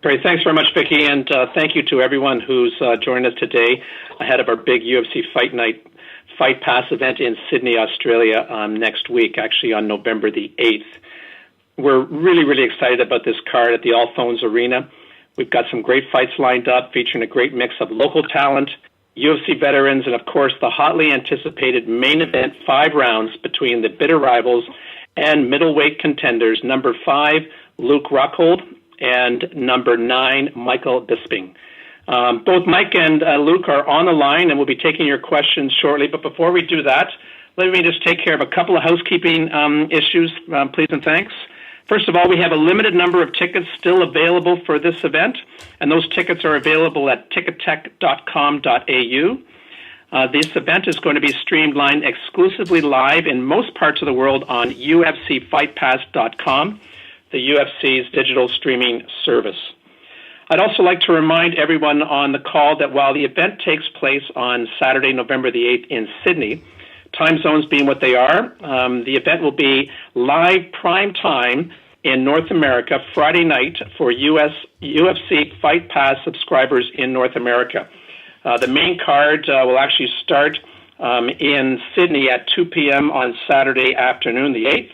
Great. Thanks very much, Vicky, and thank you to everyone who's joined us today ahead of our big UFC Fight Night Fight Pass event in Sydney, Australia next week, actually on November the 8th. We're really, really excited about this card at the All Phones Arena. We've got some great fights lined up featuring a great mix of local talent, UFC veterans, and, of course, the hotly anticipated main event 5 rounds between the bitter rivals and middleweight contenders, number 5, Luke Rockhold, and number 9, Michael Bisping. Both Mike and Luke are on the line, and we'll be taking your questions shortly. But before we do that, let me just take care of a couple of housekeeping issues, please and thanks. First of all, we have a limited number of tickets still available for this event, and those tickets are available at tickettech.com.au. This event is going to be streamed exclusively live in most parts of the world on UFCFightPass.com, the UFC's digital streaming service. I'd also like to remind everyone on the call that while the event takes place on Saturday, November the 8th in Sydney, time zones being what they are, the event will be live prime time in North America Friday night for UFC Fight Pass subscribers in North America. The main card will actually start in Sydney at 2 p.m. on Saturday afternoon, the 8th,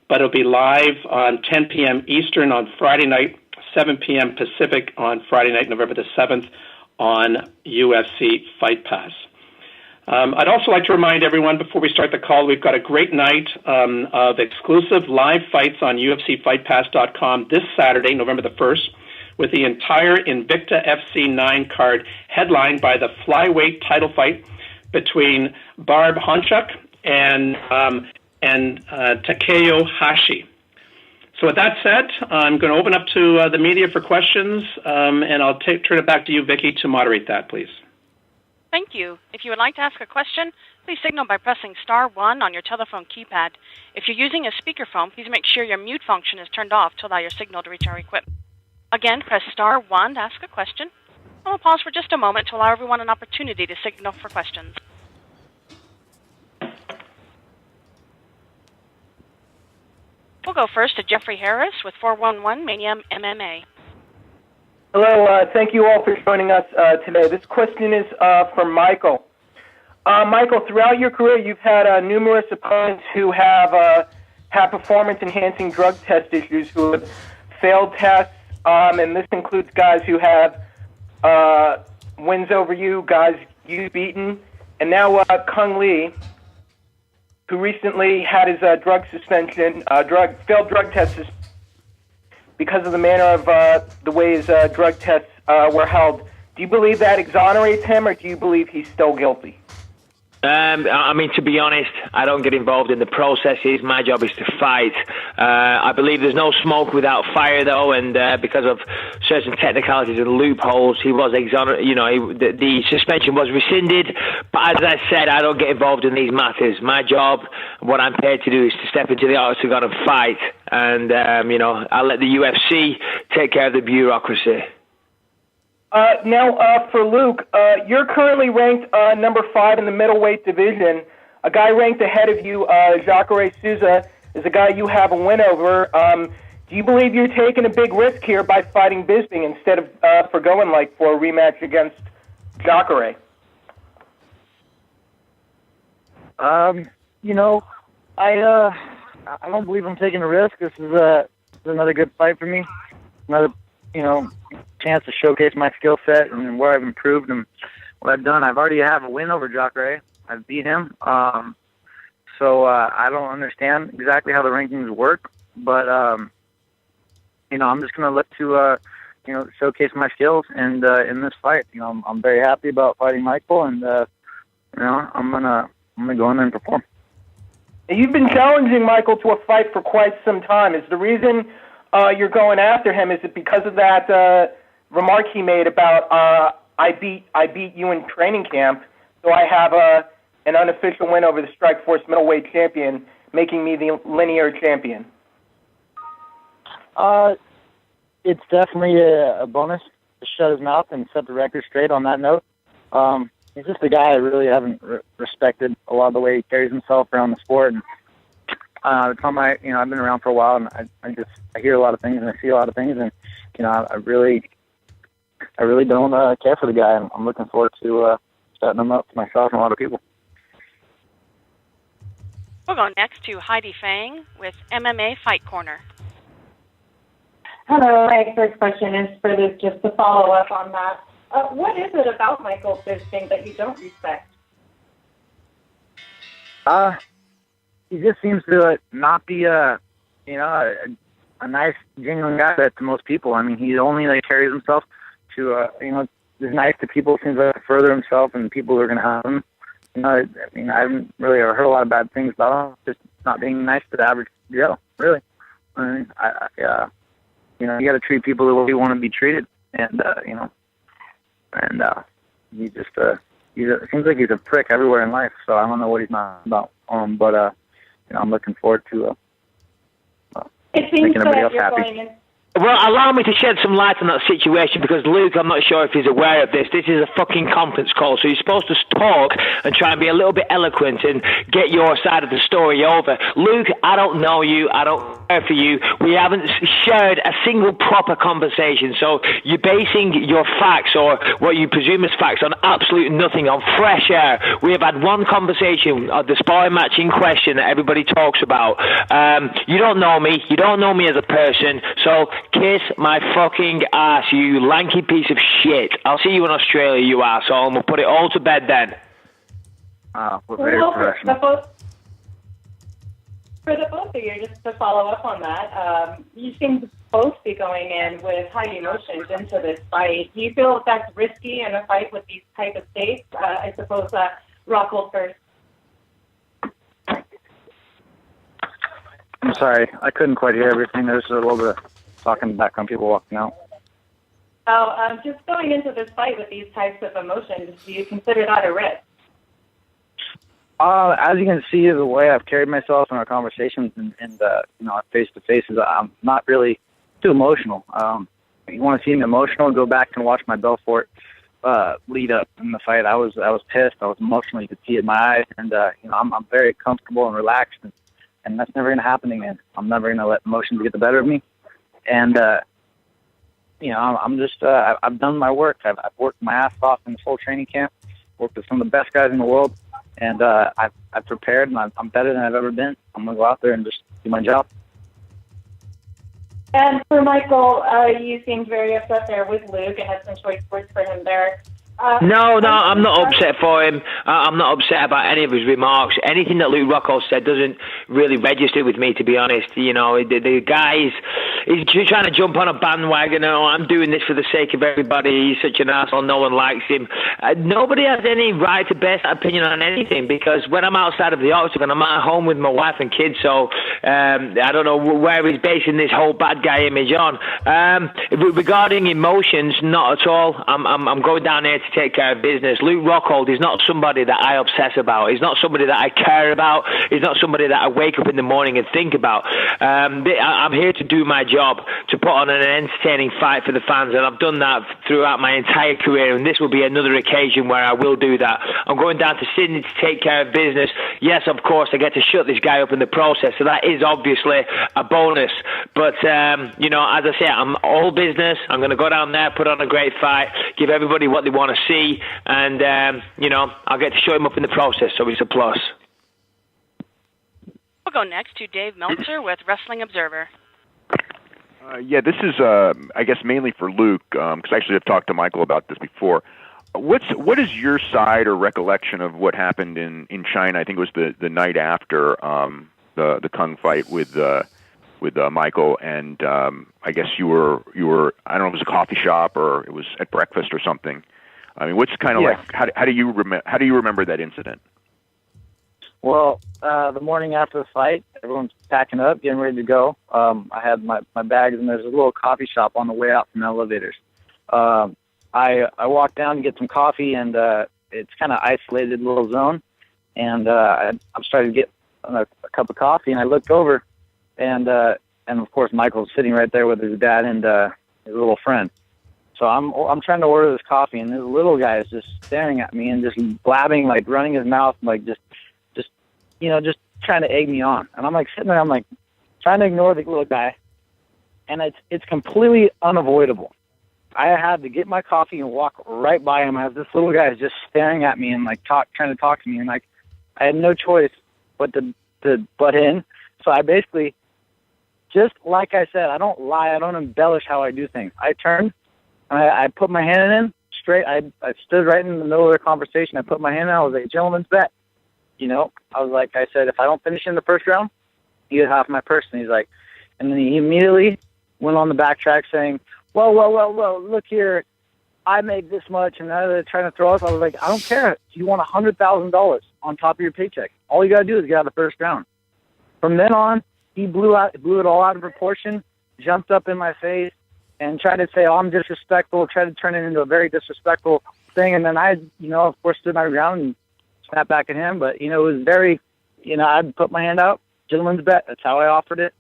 but it'll be live on 10 p.m. Eastern on Friday night, 7 p.m. Pacific on Friday night, November the 7th on UFC Fight Pass. I'd also like to remind everyone before we start the call, we've got a great night of exclusive live fights on UFCFightPass.com this Saturday, November the 1st, with the entire Invicta FC 9 card headlined by the flyweight title fight between Barb Honchuk and Takeyo Hashi. So with that said, I'm going to open up to the media for questions, and I'll turn it back to you, Vicky, to moderate that, please. Thank you. If you would like to ask a question, please signal by pressing star 1 on your telephone keypad. If you're using a speakerphone, please make sure your mute function is turned off to allow your signal to reach our equipment. Again, press star 1 to ask a question. And we'll pause for just a moment to allow everyone an opportunity to signal for questions. We'll go first to Jeffrey Harris with 411 Mania MMA. Hello, thank you all for joining us today. This question is for Michael. Michael, throughout your career, you've had numerous opponents who have performance-enhancing drug test issues, who have failed tests, and this includes guys who have wins over you, guys you've beaten, and now Kung Lee, who recently had his drug suspension, failed drug test because of the manner of the way his drug tests were held. Do you believe that exonerates him, or do you believe he's still guilty? I mean, to be honest, I don't get involved in the processes. My job is to fight. I believe there's no smoke without fire, though, and because of certain technicalities and loopholes, he was exonerated. You know, the suspension was rescinded. But as I said, I don't get involved in these matters. My job, what I'm paid to do, is to step into the octagon and fight. And you know, I'll let the UFC take care of the bureaucracy. Now, for Luke, you're currently ranked number 5 in the middleweight division. A guy ranked ahead of you, Jacare Souza, is a guy you have a win over. Do you believe you're taking a big risk here by fighting Bisping instead of for a rematch against Jacare? You know, I don't believe I'm taking a risk. This is another good fight for me. Another, chance to showcase my skill set and where I've improved and what I've done. I've already have a win over Jacare. I've beat him. So I don't understand exactly how the rankings work, but I'm just going to look to showcase my skills and in this fight. I'm very happy about fighting Michael, and I'm gonna go in there and perform. You've been challenging Michael to a fight for quite some time. Is the reason you're going after him, is it because of that remark he made about I beat you in training camp, so I have an unofficial win over the Strikeforce middleweight champion, making me the linear champion? It's definitely a bonus to shut his mouth and set the record straight on that note. He's just a guy I really haven't respected a lot of the way he carries himself around the sport. And I've been around for a while, and I hear a lot of things and I see a lot of things, and I really don't care for the guy. I'm looking forward to setting him up for myself and a lot of people. We'll go next to Heidi Fang with MMA Fight Corner. Hello, my first question is for this, just to follow up on that. What is it about Michael Bisping that you don't respect? He just seems to not be a nice, genuine guy to most people. I mean, he only carries himself to is nice to people. Seems like to further himself and people who are going to have him. I haven't really heard a lot of bad things about him. Just not being nice to the average Joe, really. I mean, you got to treat people the way you want to be treated, and he just it seems like he's a prick everywhere in life. So I don't know what he's not about. But I'm looking forward to making everybody else happy. Well, allow me to shed some light on that situation because, Luke, I'm not sure if he's aware of this. This is a fucking conference call, so you're supposed to talk and try and be a little bit eloquent and get your side of the story over. Luke, I don't know you. I don't care for you. We haven't shared a single proper conversation, so you're basing your facts or what you presume is facts on absolute nothing, on fresh air. We have had one conversation of the sparring match in question that everybody talks about. You don't know me. You don't know me as a person, so kiss my fucking ass, you lanky piece of shit. I'll see you in Australia, you asshole, and we'll put it all to bed then. We're very professional. For the both of you, just to follow up on that, you seem to both be going in with high emotions into this fight. Do you feel that's risky in a fight with these type of stakes? I suppose Rockhold first. I'm sorry, I couldn't quite hear everything. There's a little bit of talking back on people walking out. Just going into this fight with these types of emotions, do you consider that a risk? As you can see, the way I've carried myself in our conversations and face-to-faces, I'm not really too emotional. You want to see me emotional, go back and watch my Belfort lead up in the fight. I was pissed. I was emotional. You could see it in my eyes. And, I'm very comfortable and relaxed. And that's never going to happen again. I'm never going to let emotions get the better of me. And, I'm just, I've done my work. I've worked my ass off in this whole training camp, worked with some of the best guys in the world, and I've prepared, and I'm better than I've ever been. I'm going to go out there and just do my job. And for Michael, you seemed very upset there with Luke and had some choice words for him there. No, I'm not upset for him. I'm not upset about any of his remarks. Anything that Luke Rockhold said doesn't really register with me, to be honest. The guy's he's trying to jump on a bandwagon. Oh, I'm doing this for the sake of everybody. He's such an asshole. No one likes him. Nobody has any right to base that opinion on anything because when I'm outside of the octagon, I'm at home with my wife and kids. So I don't know where he's basing this whole bad guy image on. Regarding emotions, not at all. I'm going down there to take care of business. Luke Rockhold is not somebody that I obsess about. He's not somebody that I care about. He's not somebody that I wake up in the morning and think about. I'm here to do my job, to put on an entertaining fight for the fans, and I've done that throughout my entire career, and this will be another occasion where I will do that. I'm going down to Sydney to take care of business. Yes, of course, I get to shut this guy up in the process, so that is obviously a bonus. But, as I say, I'm all business. I'm going to go down there, put on a great fight, give everybody what they want to see, and I'll get to show him up in the process, so it's a plus. We'll go next to Dave Meltzer with Wrestling Observer. This is, I guess, mainly for Luke, because actually I've talked to Michael about this before. What is your side or recollection of what happened in China? I think it was the night after the Kung fight with Michael, and I guess you were I don't know if it was a coffee shop or it was at breakfast or something. I mean, what's kind of like how do you remember that incident? Well, the morning after the fight, everyone's packing up, getting ready to go. I had my bags, and there's a little coffee shop on the way out from the elevators. I walked down to get some coffee, and it's kind of isolated little zone. And I'm starting to get a cup of coffee, and I looked over, and of course Michael's sitting right there with his dad and his little friend. So I'm trying to order this coffee, and this little guy is just staring at me and just blabbing, like running his mouth, like just trying to egg me on. And I'm like sitting there, I'm like trying to ignore the little guy. and it's completely unavoidable. I had to get my coffee and walk right by him as this little guy is just staring at me and like trying to talk to me, and like I had no choice but to butt in. So I basically, just like I said, I don't lie, I don't embellish how I do things. I turned and I put my hand in straight. I stood right in the middle of their conversation. I put my hand in. I was like, gentleman's bet. You know, I was like, I said, if I don't finish in the first round, you get half my purse. And he's like, and then he immediately went on the backtrack saying, whoa, look here, I made this much, and now they're trying to throw us. I was like, I don't care. You want $100,000 on top of your paycheck. All you got to do is get out of the first round. From then on, he blew it all out of proportion, jumped up in my face, and tried to say, oh, I'm disrespectful, tried to turn it into a very disrespectful thing. And then I, of course, stood my ground and snapped back at him. But, it was very, I'd put my hand out, gentleman's bet. That's how I offered it.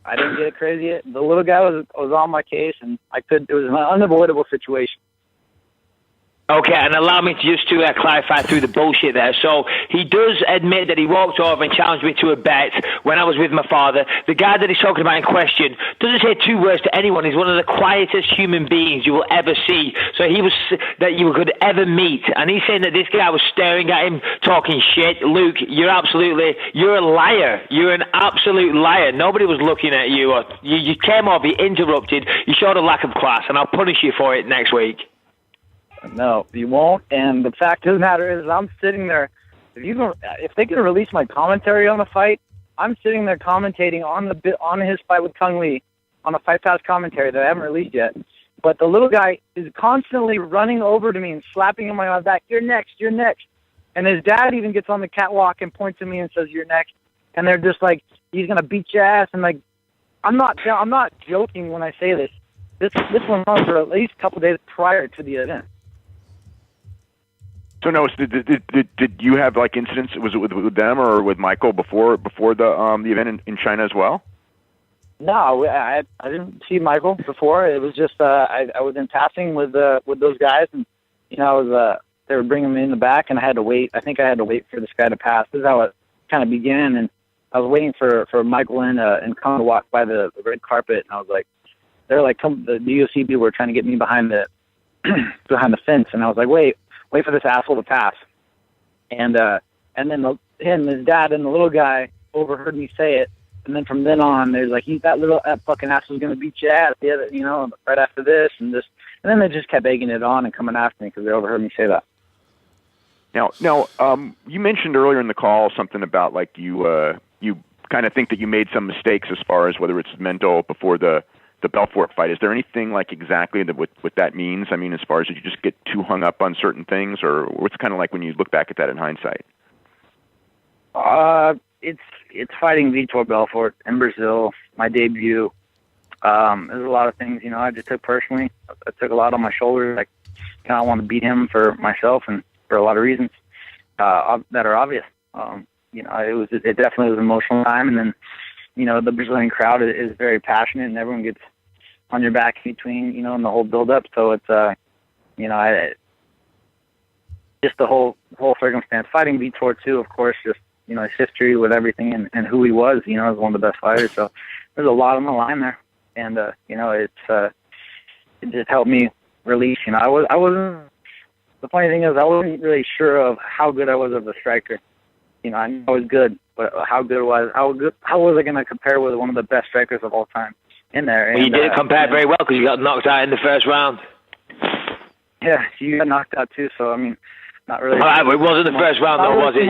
I didn't get crazy. The little guy was on my case, and it was an unavoidable situation. Okay, and allow me to just clarify through the bullshit there. So he does admit that he walked over and challenged me to a bet when I was with my father. The guy that he's talking about in question doesn't say two words to anyone. He's one of the quietest human beings you will ever see. So he was that you could ever meet. And he's saying that this guy was staring at him, talking shit. Luke, you're a liar. You're an absolute liar. Nobody was looking at you. You came off, you interrupted, you showed a lack of class, and I'll punish you for it next week. No, you won't. And the fact of the matter is, I'm sitting there. If they can release my commentary on the fight, I'm sitting there commentating on his fight with Kung Lee on a Fight Pass commentary that I haven't released yet. But the little guy is constantly running over to me and slapping him on my back. You're next. You're next. And his dad even gets on the catwalk and points at me and says, "You're next." And they're just like, "He's gonna beat your ass." And like, I'm not joking when I say this. This went on for at least a couple of days prior to the event. So no, did you have like incidents? Was it with them or with Michael before the event in China as well? No, I didn't see Michael before. It was just I was in passing with those guys, and they were bringing me in the back, and I had to wait. I think I had to wait for this guy to pass. This is how it kind of began, and I was waiting for Michael and come to walk by the red carpet, and I was like, they're like, come, the UFC people were trying to get me behind the behind the fence, and I was like, wait for this asshole to pass. And then him, his dad, and the little guy overheard me say it. And then from then on, there's like, that fucking asshole's going to beat your ass, right after this and this. And then they just kept egging it on and coming after me because they overheard me say that. Now, you mentioned earlier in the call something about like you kind of think that you made some mistakes as far as whether it's mental before the Belfort fight. Is there anything like exactly what that means? I mean, as far as did you just get too hung up on certain things, or what's kind of like when you look back at that in hindsight? It's fighting Vitor Belfort in Brazil, my debut. There's a lot of things, I just took personally. I took a lot on my shoulders. I kind of want to beat him for myself and for a lot of reasons that are obvious. It definitely was an emotional time, and then the Brazilian crowd is very passionate, and everyone gets on your back in between, in the whole build-up. So it's, just the whole circumstance. Fighting Vitor too, of course, just his history with everything and who he was, as one of the best fighters. So there's a lot on the line there, and it just helped me release. I wasn't. The funny thing is, I wasn't really sure of how good I was as a striker. I knew I was good, but how was I going to compare with one of the best strikers of all time in there? Well, you didn't compare very well because you got knocked out in the first round. Yeah, you got knocked out too. So I mean, not really. All right, well, it wasn't the first round, though, was it?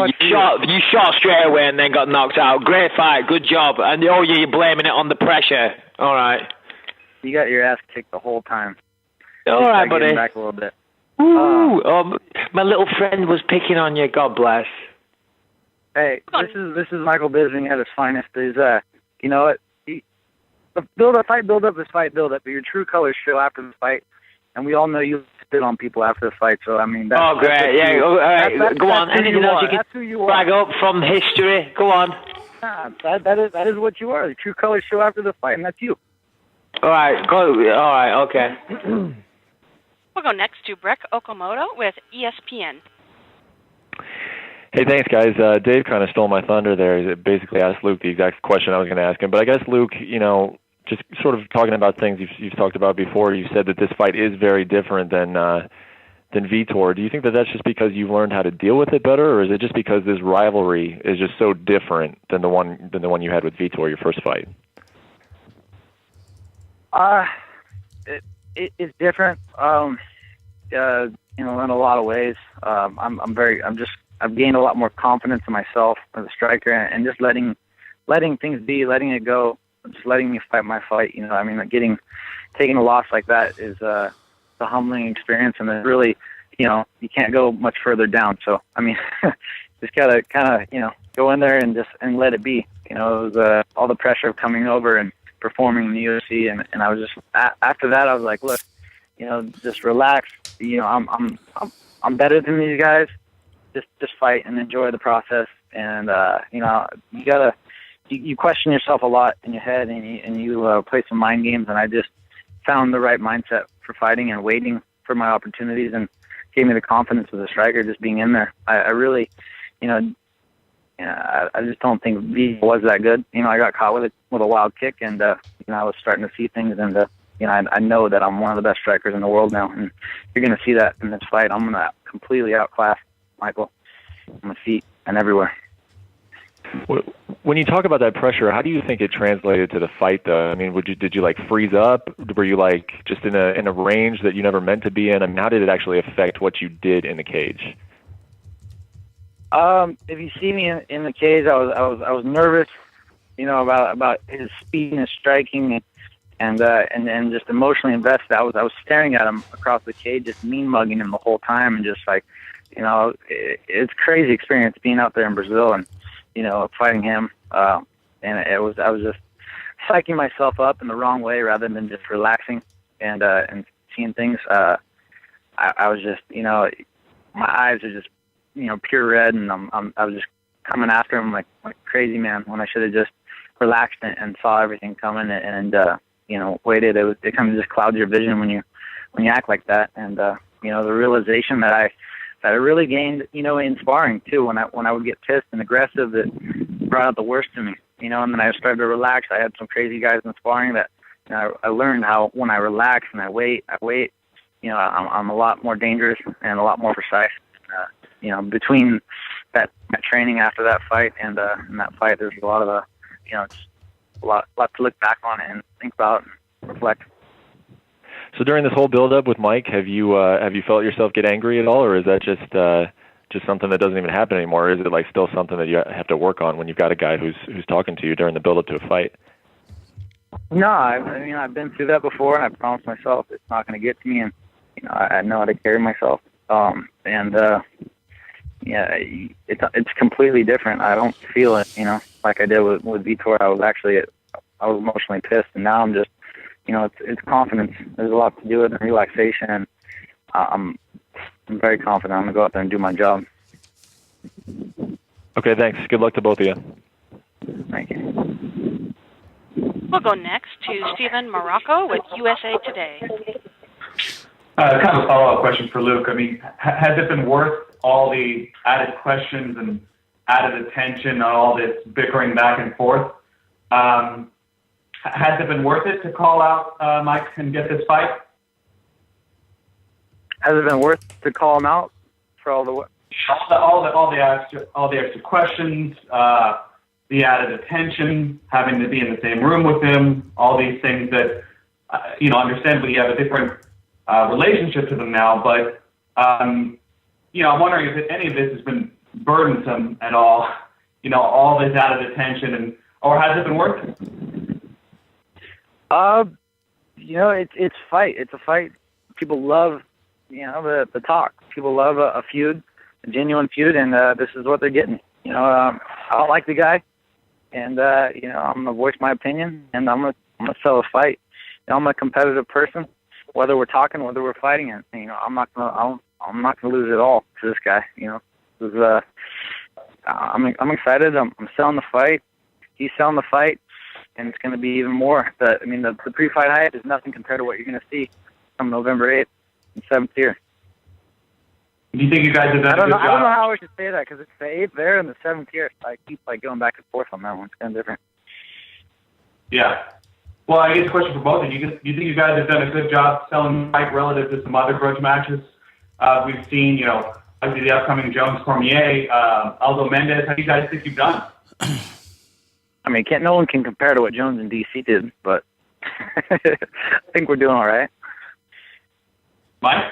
You shot straight away and then got knocked out. Great fight, good job. And you're blaming it on the pressure. All right. You got your ass kicked the whole time. All right, buddy. Back a little bit. Ooh, my little friend was picking on you. God bless. Hey, this is Michael Bisping at his finest. Is the fight build up is fight build up, but your true colors show after the fight, and we all know you spit on people after the fight. So I mean, that's, great, yeah. All right, go on. Anything else you can brag up from history? Go on. That is what you are. The true colors show after the fight, and that's you. All right, go. All right, okay. We'll go next to Breck Okamoto with ESPN. Hey, thanks, guys. Dave kind of stole my thunder there. He basically asked Luke the exact question I was going to ask him. But I guess, Luke, just sort of talking about things you've talked about before. You said that this fight is very different than Vitor. Do you think that that's just because you've learned how to deal with it better, or is it just because this rivalry is just so different than the one you had with Vitor, your first fight? It's different. In a lot of ways. I've gained a lot more confidence in myself as a striker, and just letting things be, letting it go, just letting me fight my fight. Taking a loss like that is a humbling experience, and it really, you can't go much further down. So, just gotta kind of, go in there and let it be. It was all the pressure of coming over and performing in the UFC, and I was just after that I was like, look, just relax. I'm better than these guys. Just fight and enjoy the process. And you question yourself a lot in your head, and you play some mind games. And I just found the right mindset for fighting and waiting for my opportunities, and gave me the confidence as a striker just being in there. I really, I just don't think V was that good. I got caught with a wild kick, and I was starting to see things, and I know that I'm one of the best strikers in the world now, and you're going to see that in this fight. I'm going to completely outclass Michael on my feet and everywhere. When you talk about that pressure, how do you think it translated to the fight, though? Did you freeze up? Were you just in a range that you never meant to be in? How did it actually affect what you did in the cage? If you see me in the cage, I was nervous, about his speed and his striking, and just emotionally invested. I was staring at him across the cage, just mean mugging him the whole time, and just it's a crazy experience being out there in Brazil and fighting him. And I was just psyching myself up in the wrong way rather than just relaxing and seeing things. I was just my eyes are just pure red, and I was just coming after him like crazy, man, when I should have just relaxed and saw everything coming and waited. It kind of just clouds your vision when you act like that. And the realization that I really gained, in sparring too, when I would get pissed and aggressive, that brought out the worst in me, and then I started to relax. I had some crazy guys in sparring that I learned how when I relax and I wait, I'm a lot more dangerous and a lot more precise. Between that training after that fight and that fight, there's a lot of it's a lot to look back on and think about and reflect. So during this whole build-up with Mike, have you felt yourself get angry at all, or is that just something that doesn't even happen anymore? Or is it still something that you have to work on when you've got a guy who's talking to you during the build-up to a fight? No, I've been through that before, and I promised myself it's not going to get to me, and I know how to carry myself. It's completely different. I don't feel it, like I did with Vitor. I was emotionally pissed, and now I'm just, it's confidence. There's a lot to do with it, and relaxation, and I'm very confident I'm going to go out there and do my job. Okay, thanks. Good luck to both of you. Thank you. We'll go next to Stephen Morocco with USA Today. Kind of a follow-up question for Luke. Has it been worth all the added questions and added attention, all this bickering back and forth? Has it been worth it to call out Mike and get this fight? Has it been worth to call him out for all the extra questions, the added attention, having to be in the same room with him, all these things that understandably you have a different relationship to them now, but I'm wondering if any of this has been burdensome at all, all this added attention, or has it been worth it? It's fight. It's a fight. People love, the talk. People love a feud, a genuine feud, and this is what they're getting. I don't like the guy, and I'm gonna voice my opinion, and I'm gonna sell a fight. I'm a competitive person, whether we're talking, whether we're fighting, and I'm not gonna lose at all to this guy. I'm excited. I'm selling the fight. He's selling the fight. And it's going to be even more. The pre-fight hype is nothing compared to what you're going to see on November 8th in 7th tier. Do you think you guys have done I don't know how I should say that, because it's the 8th there and the 7th tier. I keep going back and forth on that one. It's kind of different. Yeah. Well, I guess a question for both of you. Do you think you guys have done a good job selling the fight relative to some other grudge matches we've seen? You know, like the upcoming Jones Cormier, Aldo Mendez. How do you guys think you've done? I mean, no one can compare to what Jones and DC did, but I think we're doing all right. Mike?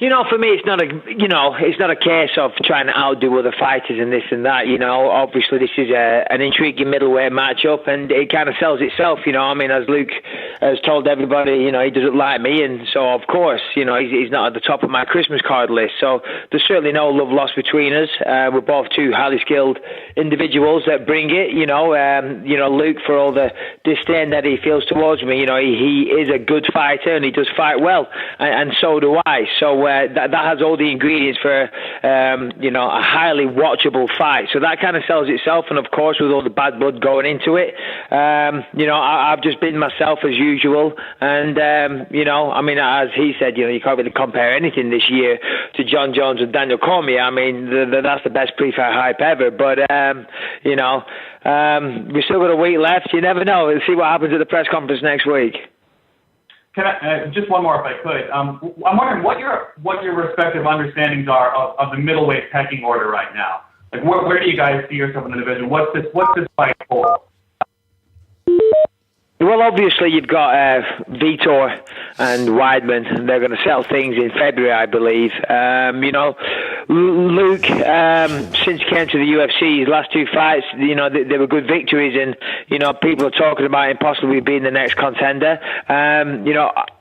You know, for me, it's not a case of trying to outdo other fighters and this and that. You know, obviously this is an intriguing middleweight matchup, and it kind of sells itself. You know, I mean, as Luke has told everybody, you know, he doesn't like me, and so of course, you know, he's not at the top of my Christmas card list. So there's certainly no love lost between us. We're both two highly skilled individuals that bring it. You know, Luke, for all the disdain that he feels towards me, you know, he is a good fighter and he does fight well, and so do I. So. That has all the ingredients for, a highly watchable fight. So that kind of sells itself. And, of course, with all the bad blood going into it, I've just been myself as usual. And, I mean, as he said, you know, you can't really compare anything this year to John Jones and Daniel Cormier. I mean, that's the best pre-fight hype ever. But, we've still got a week left. You never know. We'll see what happens at the press conference next week. Can I, just one more, if I could. I'm wondering what your respective understandings are of the middleweight pecking order right now. Like, where do you guys see yourself in the division? What's this fight for? Well, obviously, you've got Vitor and Weidman. They're going to settle things in February, I believe. Luke, since he came to the UFC, his last two fights, you know, they were good victories, and, you know, people are talking about him possibly being the next contender.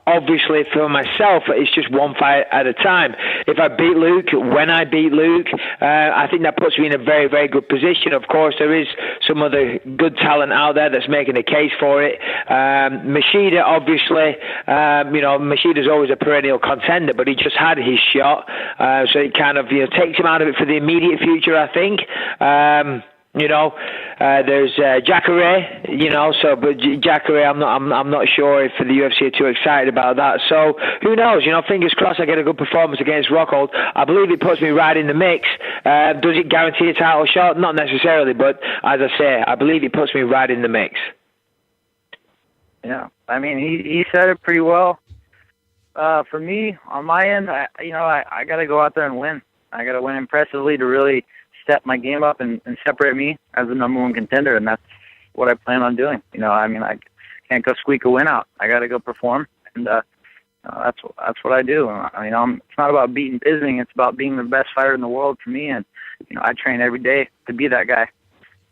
Obviously, for myself, it's just one fight at a time. If I beat Luke, when I beat Luke, I think that puts me in a very, very good position. Of course, there is some other good talent out there that's making a case for it. Machida, obviously, Machida's always a perennial contender, but he just had his shot. So it kind of, takes him out of it for the immediate future, I think. There's Jacare, but Jacare, I'm not sure if the UFC are too excited about that. So who knows? Fingers crossed I get a good performance against Rockhold. I believe it puts me right in the mix. Does it guarantee a title shot? Not necessarily, but as I say, I believe it puts me right in the mix. Yeah, I mean, he said it pretty well. For me, on my end, I got to go out there and win. I got to win impressively to really step my game up and separate me as the number one contender, and that's what I plan on doing. I can't go squeak a win out. I got to go perform, and that's what I do. It's not about beating Bisping. It's about being the best fighter in the world for me, and I train every day to be that guy,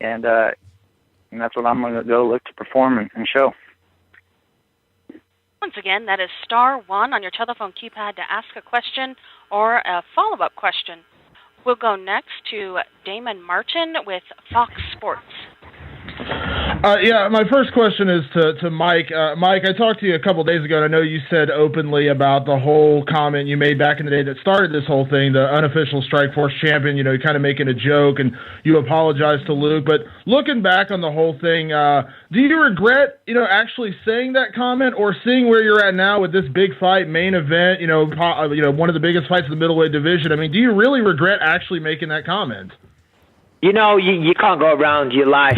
and that's what I'm going to go look to perform and show. Once again, that is *1 on your telephone keypad to ask a question or a follow-up question. We'll go next to Damon Martin with Fox Sports. My first question is to Mike. Mike, I talked to you a couple of days ago, and I know you said openly about the whole comment you made back in the day that started this whole thing, the unofficial Strikeforce champion, you're kind of making a joke, and you apologized to Luke. But looking back on the whole thing, do you regret, actually saying that comment, or seeing where you're at now with this big fight, main event, one of the biggest fights in the middleweight division? I mean, do you really regret actually making that comment? You can't go around live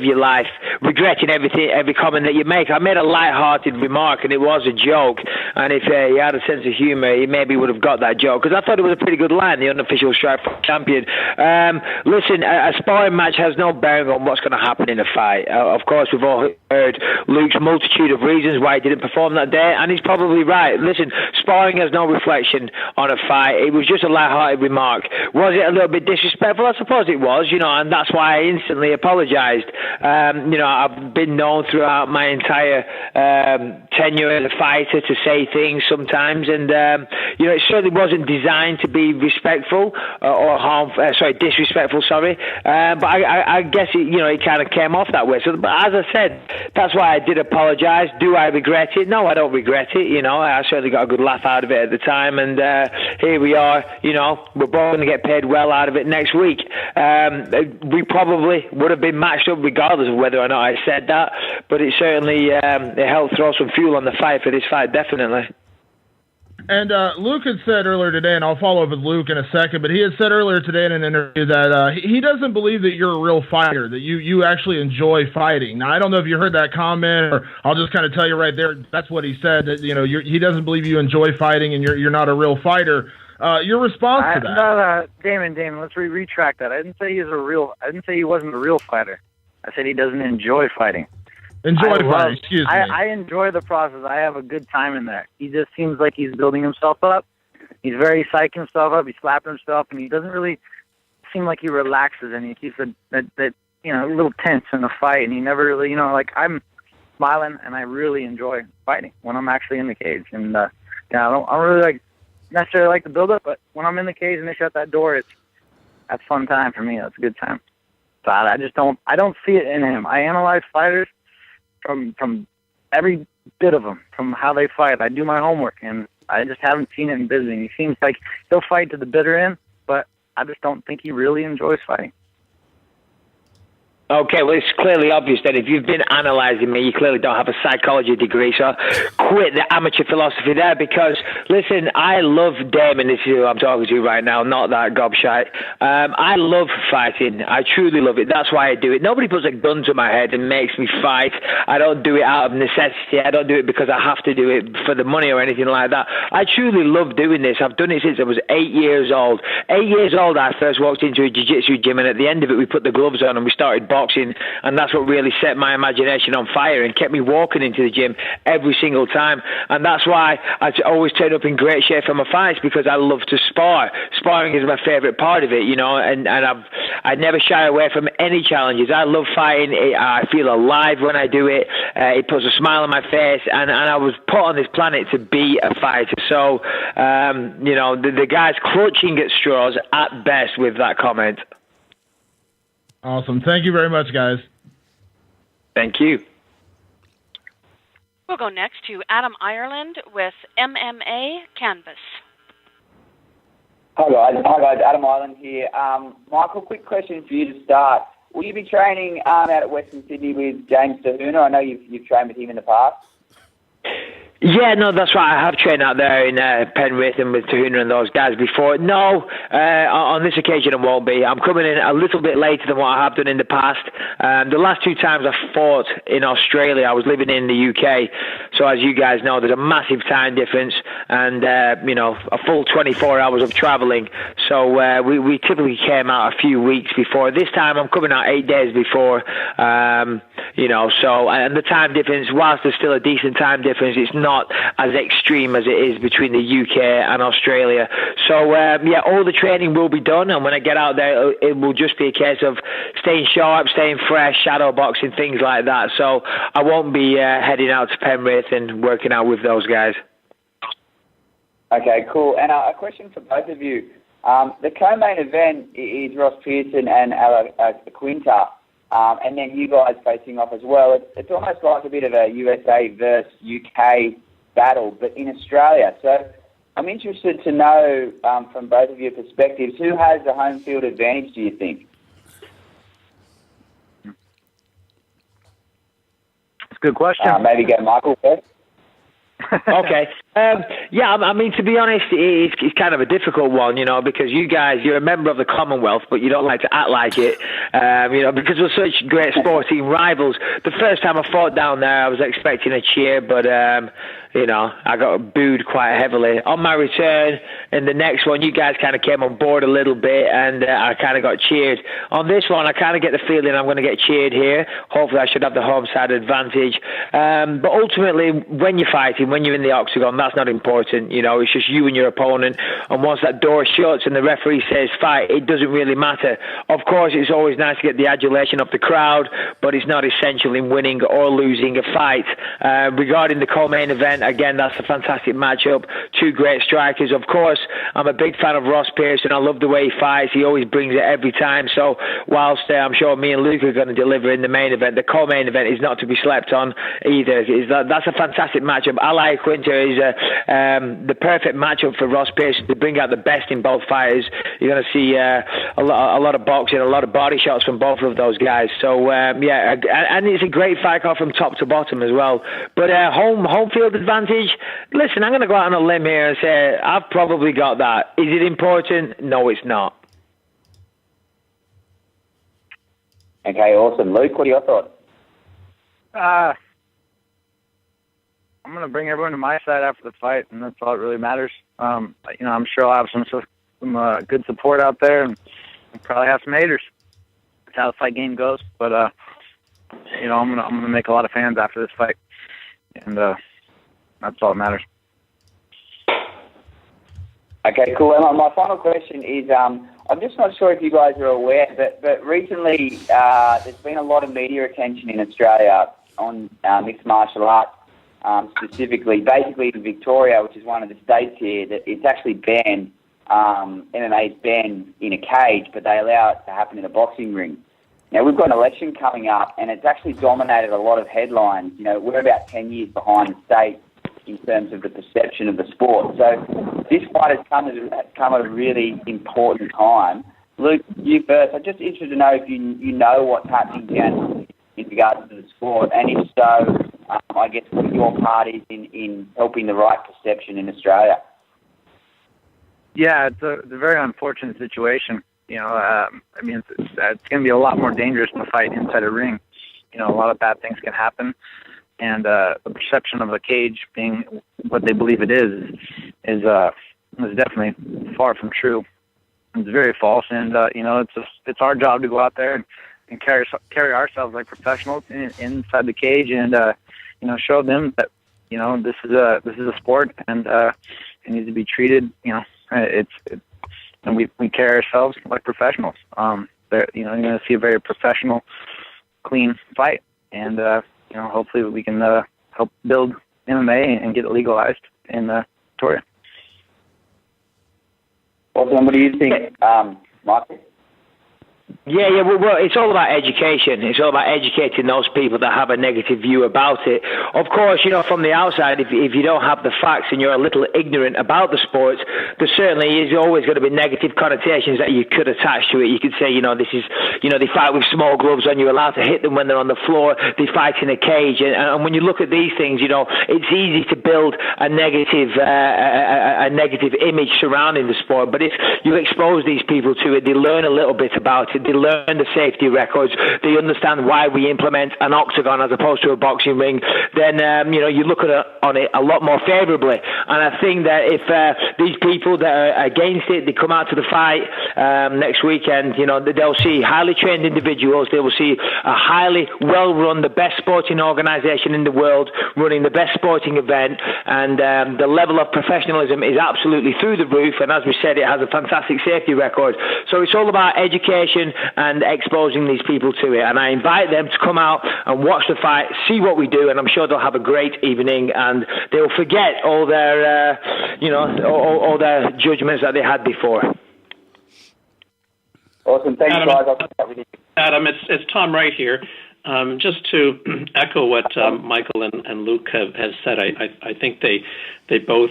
your life regretting every comment that you make. I made a light-hearted remark, and it was a joke. And if he had a sense of humor, he maybe would have got that joke, because I thought it was a pretty good line, the unofficial Strikeforce champion. Listen, a sparring match has no bearing on what's going to happen in a fight. Of course, we've all heard Luke's multitude of reasons why he didn't perform that day, and he's probably right. Listen, sparring has no reflection on a fight. It was just a light-hearted remark. Was it a little bit disrespectful? I suppose it was, and that's why I instantly apologized. I've been known throughout my entire tenure as a fighter to say things sometimes, and it certainly wasn't designed to be respectful disrespectful. But I guess it kind of came off that way. So, but as I said, that's why I did apologize. Do I regret it? No, I don't regret it. I certainly got a good laugh out of it at the time, and here we are. We're both going to get paid well out of it next week. We probably would have been matched up regardless of whether or not I said that, but it certainly it helped throw some fuel on the fire for this fight, definitely. And Luke had said earlier today, and I'll follow up with Luke in a second, but he had said earlier today in an interview that he doesn't believe that you're a real fighter, that you actually enjoy fighting. Now, I don't know if you heard that comment, or I'll just kind of tell you right there, that's what he said, that he doesn't believe you enjoy fighting and you're not a real fighter. Your response to that? No, Damon, let's retract that. I didn't say he wasn't a real fighter. I said he doesn't enjoy fighting. Excuse me. I enjoy the process. I have a good time in there. He just seems like he's building himself up. He's very psyching himself up. He's slapping himself, and he doesn't really seem like he relaxes, and he keeps that a little tense in the fight, and he never really, I'm smiling, and I really enjoy fighting when I'm actually in the cage. And I don't really necessarily like the build-up, but when I'm in the cage and they shut that door, that's fun time for me. That's a good time. So I don't see it in him. I analyze fighters from every bit of them, from how they fight. I do my homework, and I just haven't seen it in Bisping. He seems like he'll fight to the bitter end, but I just don't think he really enjoys fighting. Okay, well, it's clearly obvious that if you've been analysing me, you clearly don't have a psychology degree, so quit the amateur philosophy there, because, listen, I love Damon, this is who I'm talking to right now, not that gobshite. I love fighting. I truly love it. That's why I do it. Nobody puts a gun to my head and makes me fight. I don't do it out of necessity. I don't do it because I have to do it for the money or anything like that. I truly love doing this. I've done it since I was 8 years old. 8 years old, I first walked into a jiu-jitsu gym, and at the end of it, we put the gloves on and we started boxing, and that's what really set my imagination on fire and kept me walking into the gym every single time. And that's why I always turn up in great shape for my fights, because I love to spar. Sparring is my favourite part of it, and I never shy away from any challenges. I love fighting. I feel alive when I do it. It puts a smile on my face, and I was put on this planet to be a fighter. So, the guy's clutching at straws at best with that comment. Awesome. Thank you very much, guys. Thank you. We'll go next to Adam Ireland with MMA Canvas. Hi guys. Adam Ireland here. Michael, quick question for you to start. Will you be training out at Western Sydney with James Tahuna? I know you've trained with him in the past. Yeah, no, that's right. I have trained out there in Penrith and with Tahuna and those guys before. No, on this occasion I won't be. I'm coming in a little bit later than what I have done in the past. The last two times I fought in Australia, I was living in the UK. So as you guys know, there's a massive time difference and, a full 24 hours of travelling. So we typically came out a few weeks before. This time I'm coming out 8 days before, and the time difference, whilst there's still a decent time difference, it's not as extreme as it is between the UK and Australia. So, all the training will be done, and when I get out there, it will just be a case of staying sharp, staying fresh, shadow boxing, things like that. So I won't be heading out to Penrith and working out with those guys. Okay, cool. And a question for both of you. The co-main event is Ross Pearson and Quinta. And then you guys facing off as well. It's almost like a bit of a USA versus UK battle, but in Australia. So I'm interested to know from both of your perspectives, who has the home field advantage, do you think? That's a good question. Maybe go Michael first. Okay. To be honest, it's kind of a difficult one, because you guys, you're a member of the Commonwealth, but you don't like to act like it, because we're such great sporting rivals. The first time I fought down there, I was expecting a cheer, but, I got booed quite heavily. On my return, in the next one, you guys kind of came on board a little bit, and I kind of got cheered. On this one, I kind of get the feeling I'm going to get cheered here. Hopefully, I should have the home side advantage. But ultimately, when you're fighting, when you're in the octagon, that's not important. It's just you and your opponent. And once that door shuts and the referee says fight, it doesn't really matter. Of course, it's always nice to get the adulation of the crowd, but it's not essential in winning or losing a fight. Regarding the co-main event, again, that's a fantastic matchup. Two great strikers. Of course, I'm a big fan of Ross Pearson. I love the way he fights. He always brings it every time. So whilst I'm sure me and Luke are going to deliver in the main event, the co-main event is not to be slept on either. That's a fantastic matchup. Ali Quinter is the perfect matchup for Ross Pearson to bring out the best in both fighters. You're going to see a lot of boxing, a lot of body shots from both of those guys. So, and it's a great fight card from top to bottom as well. But home field advantage, advantage? Listen, I'm going to go out on a limb here and say I've probably got that. Is it important? No, it's not. Okay, awesome. Luke, what are your thoughts? I'm going to bring everyone to my side after the fight, and that's all that really matters. I'm sure I'll have some good support out there, and probably have some haters. That's how the fight game goes. But I'm gonna make a lot of fans after this fight, and that's all that matters. Okay, cool. And my final question is, I'm just not sure if you guys are aware, but recently there's been a lot of media attention in Australia on mixed martial arts, specifically, basically in Victoria, which is one of the states here, that it's actually banned. MMA is banned in a cage, but they allow it to happen in a boxing ring. Now, we've got an election coming up, and it's actually dominated a lot of headlines. We're about 10 years behind the state in terms of the perception of the sport. So this fight has come at a really important time. Luke, you first. I'm just interested to know if you know what's happening down in regards to the sport, and if so, I guess what your part is in helping the right perception in Australia. Yeah, it's a very unfortunate situation. It's going to be a lot more dangerous to fight inside a ring. A lot of bad things can happen. And the perception of a cage being what they believe it is definitely far from true. It's very false, and it's our job to go out there and carry ourselves like professionals inside the cage, and show them that this is a sport, and it needs to be treated. And we carry ourselves like professionals. You're going to see a very professional, clean fight, and hopefully we can help build MMA and get it legalized in Victoria. Awesome. What do you think, Mark? Yeah. Well, it's all about education. It's all about educating those people that have a negative view about it. Of course, from the outside, if you don't have the facts and you're a little ignorant about the sports, there certainly is always going to be negative connotations that you could attach to it. You could say, this is, they fight with small gloves on. You're allowed to hit them when they're on the floor. They fight in a cage. And when you look at these things, it's easy to build a negative image surrounding the sport. But if you expose these people to it, they learn a little bit about it. They learn the safety records. They understand why we implement an octagon as opposed to a boxing ring. Then you look on it a lot more favourably. And I think that if these people that are against it, they come out to the fight next weekend, they'll see highly trained individuals. They will see a highly well-run, the best sporting organisation in the world, running the best sporting event, and the level of professionalism is absolutely through the roof. And as we said, it has a fantastic safety record. So it's all about education and exposing these people to it. And I invite them to come out and watch the fight, see what we do, and I'm sure they'll have a great evening, and they'll forget all their, all their judgments that they had before. Awesome. Thanks, Adam, guys. I'll start with you. Adam, it's Tom Wright here. Just to echo what Michael and Luke have said, I think they both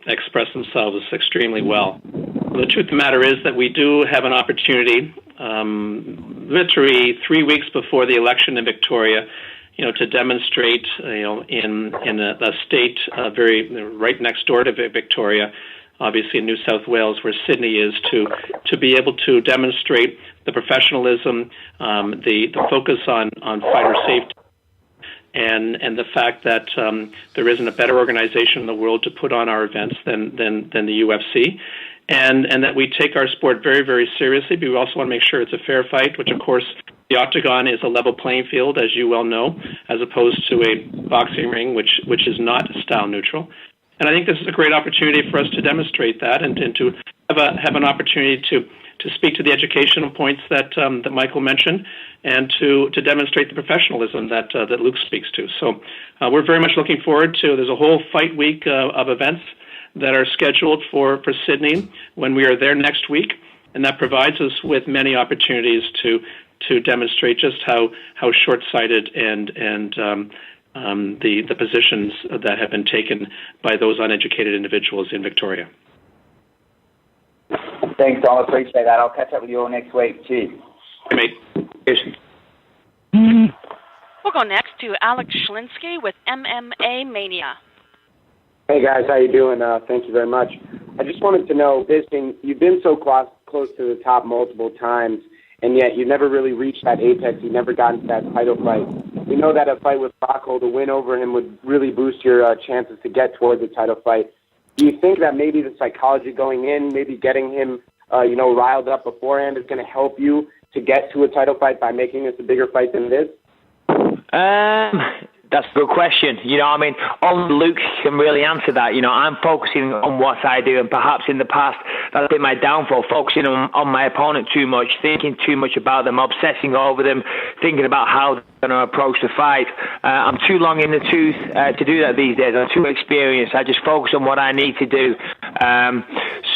express themselves extremely well. The truth of the matter is that we do have an opportunity, literally 3 weeks before the election in Victoria, to demonstrate, in a state very right next door to Victoria, obviously in New South Wales, where Sydney is, to be able to demonstrate the professionalism, the focus on fighter safety, and the fact that there isn't a better organization in the world to put on our events than the UFC, and that we take our sport very, very seriously, but we also want to make sure it's a fair fight, which, of course, the octagon is a level playing field, as you well know, as opposed to a boxing ring, which is not style neutral. And I think this is a great opportunity for us to demonstrate that, and to have an opportunity to speak to the educational points that Michael mentioned, and to demonstrate the professionalism that Luke speaks to. So we're very much looking forward to. There's a whole fight week of events that are scheduled for Sydney when we are there next week, and that provides us with many opportunities to demonstrate just how short-sighted and the positions that have been taken by those uneducated individuals in Victoria. Thanks, Tom. I appreciate that. I'll catch up with you all next week. Cheers. Hey, mate. Cheers. We'll go next to Alex Schlinsky with MMA Mania. Hey guys, how you doing? Thank you very much. I just wanted to know, Bisping, you've been so close to the top multiple times, and yet you never really reached that apex. You never got into that title fight. We know that a fight with Rockhold, a win over him, would really boost your chances to get towards the title fight. Do you think that maybe the psychology going in, maybe getting him, riled up beforehand, is going to help you to get to a title fight by making this a bigger fight than it is? That's a good question. Only Luke can really answer that. I'm focusing on what I do, and perhaps in the past that's been my downfall, focusing on my opponent too much, thinking too much about them, obsessing over them, thinking about how they're going to approach the fight. I'm too long in the tooth to do that these days. I'm too experienced. I just focus on what I need to do.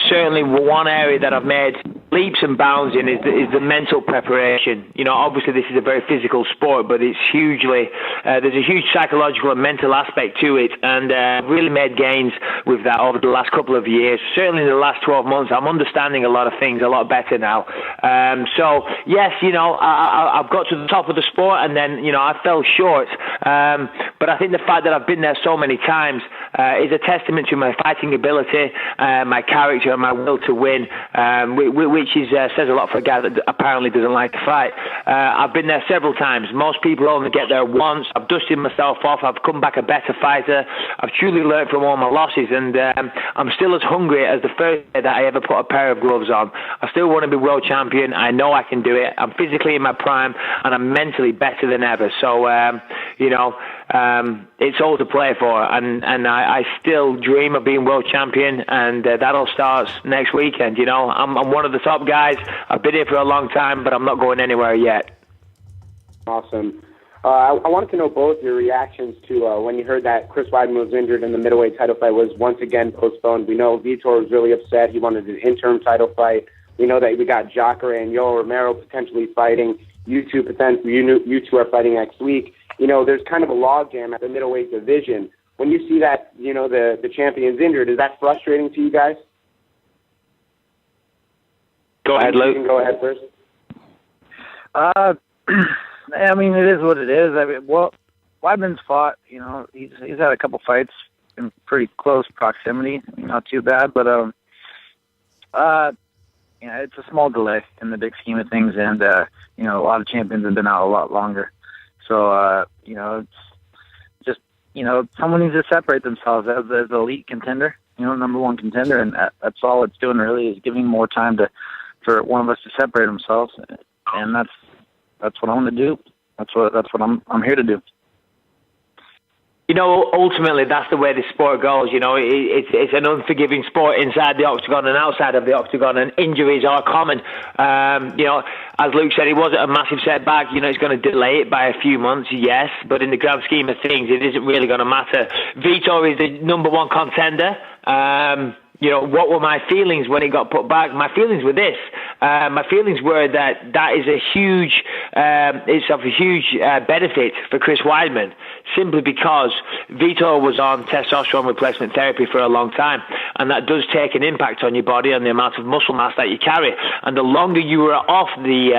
Certainly one area that I've made leaps and bounds in is the mental preparation. Obviously this is a very physical sport, but it's there's a huge psychological and mental aspect to it, and I've really made gains with that over the last couple of years. Certainly in the last 12 months, I'm understanding a lot of things a lot better now. So yes, I've got to the top of the sport, and then I fell short. But I think the fact that I've been there so many times is a testament to my fighting ability, my character, and my will to win, which says a lot for a guy that apparently doesn't like to fight. I've been there several times. Most people only get there once. I've dusted myself off. I've come back a better fighter. I've truly learned from all my losses, and I'm still as hungry as the first day that I ever put a pair of gloves on. I still want to be world champion. I know I can do it. I'm physically in my prime, and I'm mentally better than ever. So, it's all to play for, and I still dream of being world champion, and that all starts next weekend. I'm one of the top guys. I've been here for a long time, but I'm not going anywhere yet. Awesome. I wanted to know both your reactions to when you heard that Chris Weidman was injured and the middleweight title fight was once again postponed. We know Vitor was really upset. He wanted an interim title fight. We know that we got Jacare and Yoel Romero potentially fighting. You two are fighting next week. There's kind of a logjam at the middleweight division. When you see that, the champion's injured, is that frustrating to you guys? Go ahead, Luke. You can go ahead first. I mean, it is what it is. Weidman's fought. He's had a couple fights in pretty close proximity. Not too bad, but it's a small delay in the big scheme of things, and a lot of champions have been out a lot longer. So it's just someone needs to separate themselves as the elite contender, number one contender, and that's all it's doing really, is giving more time for one of us to separate themselves, and that's what I want to do. That's what I'm here to do. Ultimately, that's the way the sport goes. It's an unforgiving sport inside the octagon and outside of the octagon, and injuries are common. As Luke said, it wasn't a massive setback. It's going to delay it by a few months, yes, but in the grand scheme of things, it isn't really going to matter. Vitor is the number one contender. What were my feelings when it got put back? My feelings were this. My feelings were that is a huge, it's of a huge benefit for Chris Weidman, simply because Vitor was on testosterone replacement therapy for a long time, and that does take an impact on your body and the amount of muscle mass that you carry. And the longer you were off the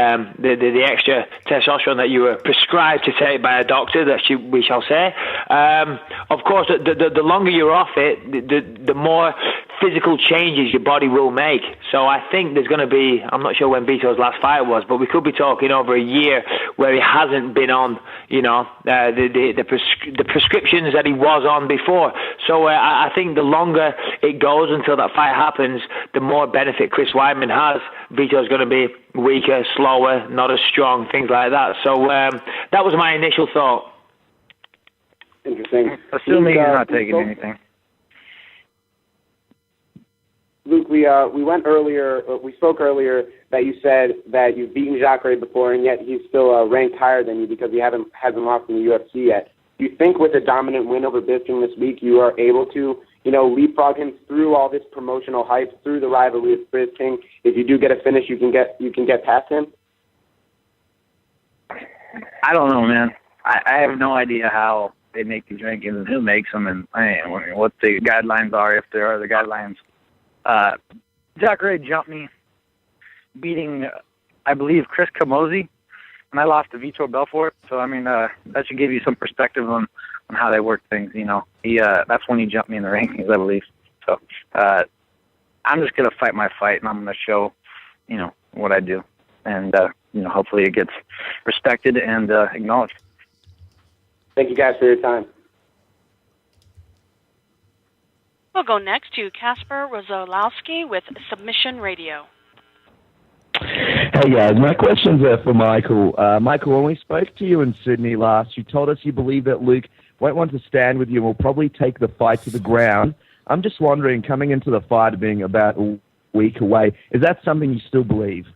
extra testosterone that you were prescribed to take by a doctor, we shall say, of course, the longer you're off it, the more physical changes your body will make. So I think there's going to be, I'm not sure when Vitor's last fight was, but we could be talking over a year where he hasn't been on, the prescriptions that he was on before. So I think the longer it goes until that fight happens, the more benefit Chris Weidman has. Vitor's going to be weaker, slower, not as strong, things like that. So that was my initial thought. Interesting. Assuming you're not taking anything. Luke, we spoke earlier that you said that you've beaten Jacare before, and yet he's still ranked higher than you because he hasn't lost in the UFC yet. Do you think with a dominant win over Bisping this week, you are able to, leapfrog him through all this promotional hype, through the rivalry with Bisping? If you do get a finish, you can get past him? I don't know, man. I have no idea how they make these rankings and who makes them, and what the guidelines are, if there are the guidelines. Jacare jumped me, beating, I believe, Chris Camozzi, and I lost to Vitor Belfort. So, that should give you some perspective on how they work things. That's when he jumped me in the rankings, I believe. So I'm just gonna fight my fight, and I'm gonna show, what I do, and hopefully it gets respected and acknowledged. Thank you guys for your time. We'll go next to Kasper Rozalowski with Submission Radio. Hey guys, my question's for Michael. Michael, when we spoke to you in Sydney last, you told us you believe that Luke won't want to stand with you and will probably take the fight to the ground. I'm just wondering, coming into the fight being about a week away, is that something you still believe?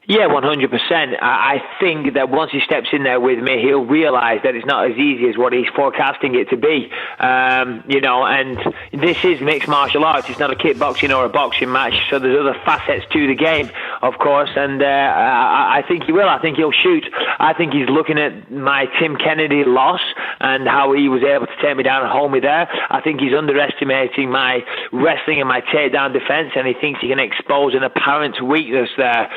Yeah, 100%. I think that once he steps in there with me, he'll realise that it's not as easy as what he's forecasting it to be. And this is mixed martial arts. It's not a kickboxing or a boxing match, so there's other facets to the game, of course, and I think he will. I think he'll shoot. I think he's looking at my Tim Kennedy loss and how he was able to take me down and hold me there. I think he's underestimating my wrestling and my takedown defence, and he thinks he can expose an apparent weakness there.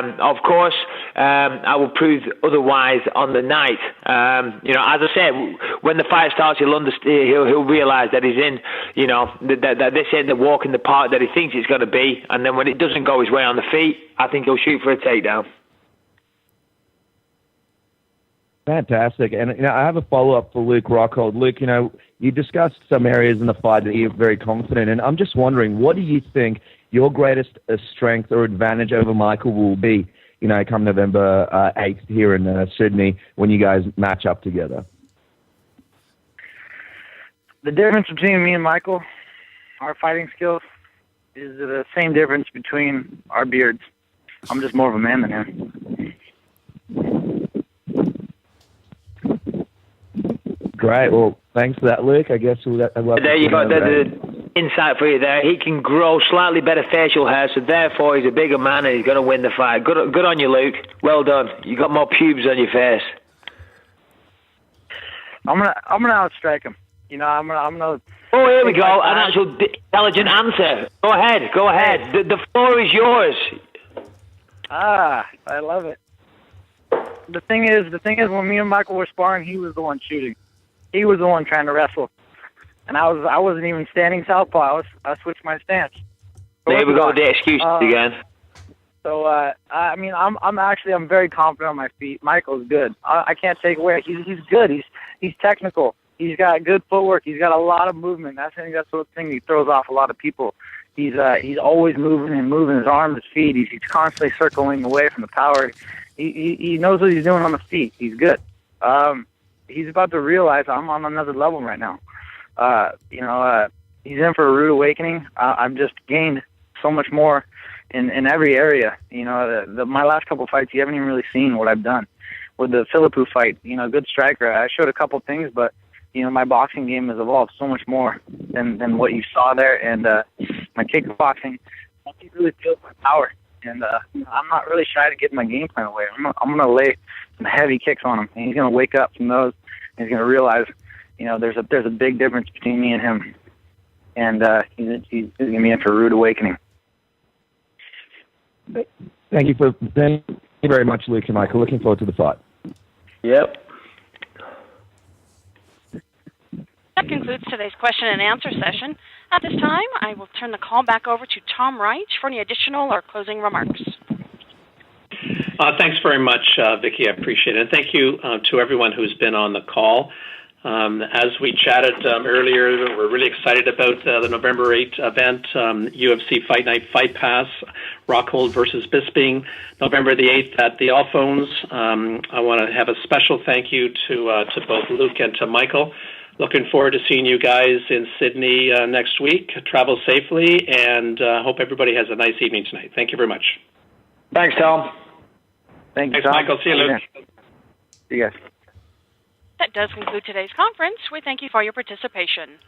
Of course, I will prove otherwise on the night. As I said, when the fight starts, he'll realise that he's in, that this ain't the walk in the park that he thinks it's going to be. And then when it doesn't go his way on the feet, I think he'll shoot for a takedown. Fantastic. And I have a follow-up for Luke Rockhold. Luke, you discussed some areas in the fight that you're very confident in. I'm just wondering, what do you think your greatest strength or advantage over Michael will be, come November 8th here in Sydney when you guys match up together? The difference between me and Michael, our fighting skills, is the same difference between our beards. I'm just more of a man than him. Great. Well, thanks for that, Luke. I guess there you go. The insight for you there. He can grow slightly better facial hair, so therefore he's a bigger man and he's going to win the fight. Good on you, Luke. Well done. You got more pubes on your face. I'm gonna outstrike him. I'm gonna. Oh, here we go. An actual intelligent answer. Go ahead. The floor is yours. I love it. The thing is, when me and Michael were sparring, he was the one shooting. He was the one trying to wrestle, and I wasn't even standing southpaw. I switched my stance. There we go. The excuses again. So I'm very confident on my feet. Michael's good. I can't take away. He's good. He's technical. He's got good footwork. He's got a lot of movement. I think that's the thing he throws off a lot of people. He's always moving his arms, his feet. He's constantly circling away from the power. He knows what he's doing on the feet. He's good. He's about to realize I'm on another level right now. He's in for a rude awakening. I've just gained so much more in every area. My last couple fights, you haven't even really seen what I've done. With the Philippou fight, good striker. I showed a couple things, but my boxing game has evolved so much more than what you saw there. And my kickboxing, he really feels my power. And I'm not really shy to give my game plan away. I'm going to lay some heavy kicks on him, and he's going to wake up from those. And he's going to realize, there's a big difference between me and him, and he's going to be in for a rude awakening. Thank you very much, Luke and Michael. Looking forward to the fight. Yep. That concludes today's question and answer session. At this time, I will turn the call back over to Tom Reich for any additional or closing remarks. Thanks very much, Vicki. I appreciate it. And thank you to everyone who's been on the call. As we chatted earlier, we're really excited about the November 8th event, UFC Fight Night Fight Pass, Rockhold versus Bisping, November the 8th at the All Phones. I want to have a special thank you to both Luke and to Michael. Looking forward to seeing you guys in Sydney next week. Travel safely, and hope everybody has a nice evening tonight. Thank you very much. Thanks, Tom. Thanks, Tom. Michael. See you, Luke. See you guys. That does conclude today's conference. We thank you for your participation.